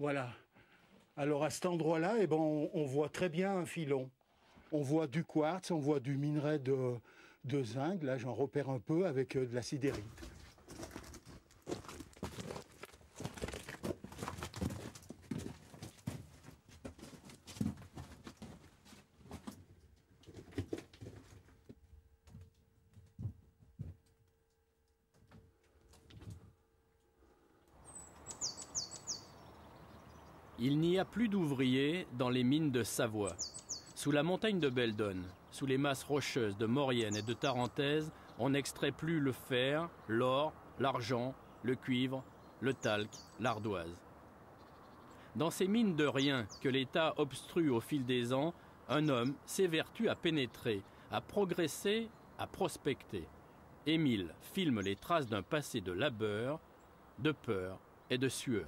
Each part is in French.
Voilà. Alors à cet endroit-là, eh ben, on voit très bien un filon. On voit du quartz, on voit du minerai de zinc. Là, j'en repère un peu avec de la sidérite. Il n'y a plus d'ouvriers dans les mines de Savoie. Sous la montagne de Beldon, sous les masses rocheuses de Maurienne et de Tarentaise, on n'extrait plus le fer, l'or, l'argent, le cuivre, le talc, l'ardoise. Dans ces mines de rien que l'État obstrue au fil des ans, un homme s'évertue à pénétrer, à progresser, à prospecter. Émile filme les traces d'un passé de labeur, de peur et de sueur.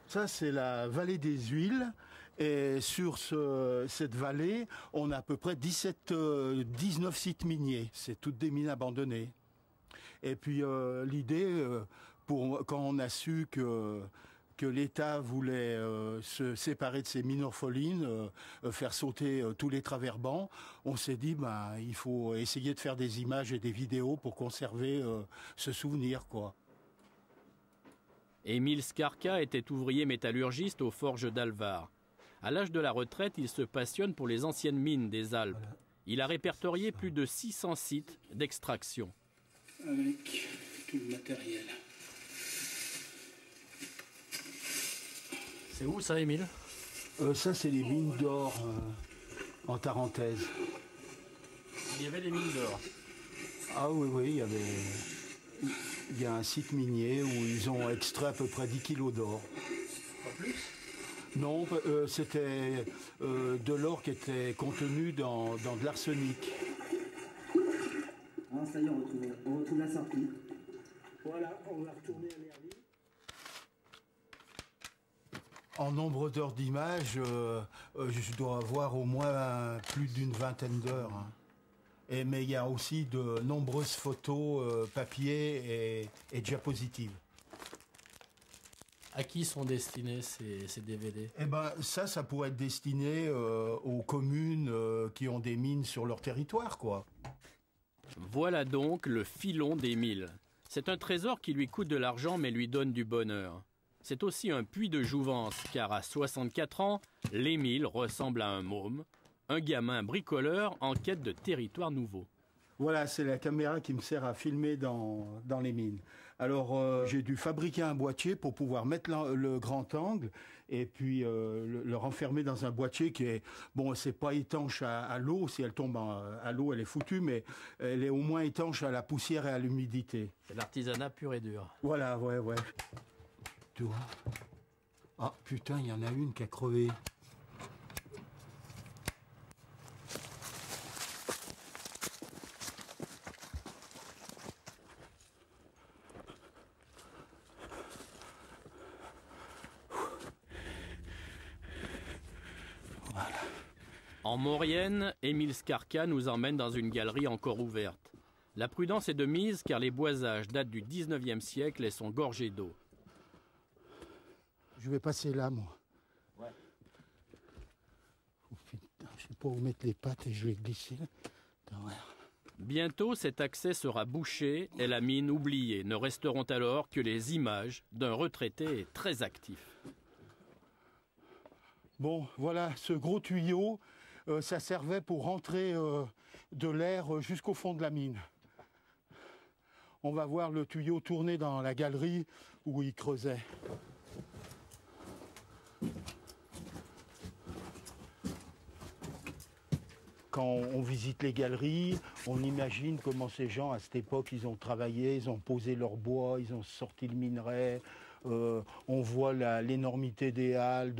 Ça, c'est la vallée des Huiles. Et sur cette vallée, on a à peu près 19 sites miniers. C'est toutes des mines abandonnées. Et puis l'idée, quand on a su que l'État voulait se séparer de ces mines orphelines, faire sauter tous les travers-bancs, on s'est dit il faut essayer de faire des images et des vidéos pour conserver ce souvenir, quoi. Émile Scarca était ouvrier métallurgiste aux forges d'Alvar. À l'âge de la retraite, il se passionne pour les anciennes mines des Alpes. Voilà. Il a répertorié plus de 600 sites d'extraction. Avec tout le matériel. C'est où ça, Émile? Ça, c'est les mines d'or en Tarentaise. Il y avait des mines d'or? Ah oui, il y a un site minier où ils ont extrait à peu près 10 kilos d'or. Pas plus? Non, c'était de l'or qui était contenu dans de l'arsenic. Ah, ça y est, on retrouve la sortie. Voilà, on va retourner à l'Herville. En nombre d'heures d'image, je dois avoir au moins plus d'une vingtaine d'heures. Hein. Mais il y a aussi de nombreuses photos papier et diapositives. À qui sont destinés ces DVD? Eh ben, ça pourrait être destiné aux communes qui ont des mines sur leur territoire, quoi. Voilà donc le filon d'Émile. C'est un trésor qui lui coûte de l'argent mais lui donne du bonheur. C'est aussi un puits de jouvence, car à 64 ans, l'Émile ressemble à un môme, un gamin bricoleur en quête de territoires nouveaux. Voilà, c'est la caméra qui me sert à filmer dans les mines. Alors, j'ai dû fabriquer un boîtier pour pouvoir mettre le grand angle et puis le renfermer dans un boîtier qui est... Bon, c'est pas étanche à l'eau. Si elle tombe à l'eau, elle est foutue, mais elle est au moins étanche à la poussière et à l'humidité. C'est l'artisanat pur et dur. Voilà, ouais. Tu vois? Ah, putain, il y en a une qui a crevé. En Maurienne, Émile Scarca nous emmène dans une galerie encore ouverte. La prudence est de mise car les boisages datent du 19e siècle et sont gorgés d'eau. Je vais passer là, moi. Ouais. Oh, putain, je sais pas où mettre les pattes et je vais glisser là. Attends, ouais. Bientôt, cet accès sera bouché et la mine oubliée. Ne resteront alors que les images d'un retraité très actif. Bon, voilà, ce gros tuyau, ça servait pour rentrer de l'air jusqu'au fond de la mine. On va voir le tuyau tourner dans la galerie où il creusait. Quand on visite les galeries, on imagine comment ces gens, à cette époque, ils ont travaillé, ils ont posé leur bois, ils ont sorti le minerai. On voit l'énormité des halles,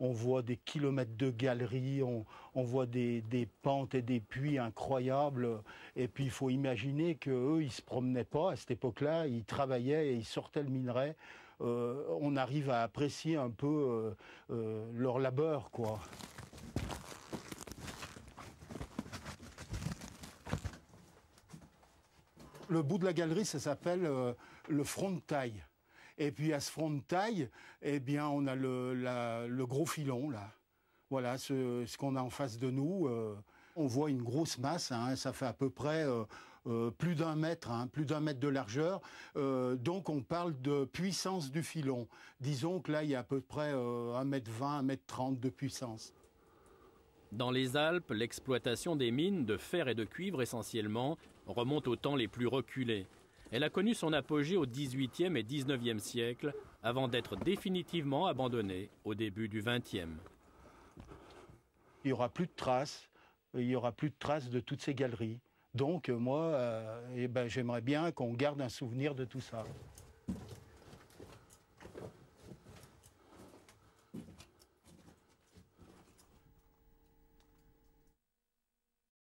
on voit des kilomètres de galeries, on voit des pentes et des puits incroyables. Et puis il faut imaginer qu'eux, ils ne se promenaient pas à cette époque-là, ils travaillaient et ils sortaient le minerai. On arrive à apprécier un peu leur labeur, quoi. Le bout de la galerie, ça s'appelle le front de taille. Et puis à ce front de taille, eh bien, on a le gros filon, là. Voilà ce qu'on a en face de nous. On voit une grosse masse, hein, ça fait à peu près plus d'1 mètre, hein, plus d'1 mètre de largeur. Donc on parle de puissance du filon. Disons que là, il y a à peu près 1,20 m, 1,30 m de puissance. Dans les Alpes, l'exploitation des mines de fer et de cuivre essentiellement remonte aux temps les plus reculés. Elle a connu son apogée au XVIIIe et XIXe siècle avant d'être définitivement abandonnée au début du XXe. Il n'y aura plus de traces, il n'y aura plus de traces de toutes ces galeries. Donc moi, j'aimerais bien qu'on garde un souvenir de tout ça.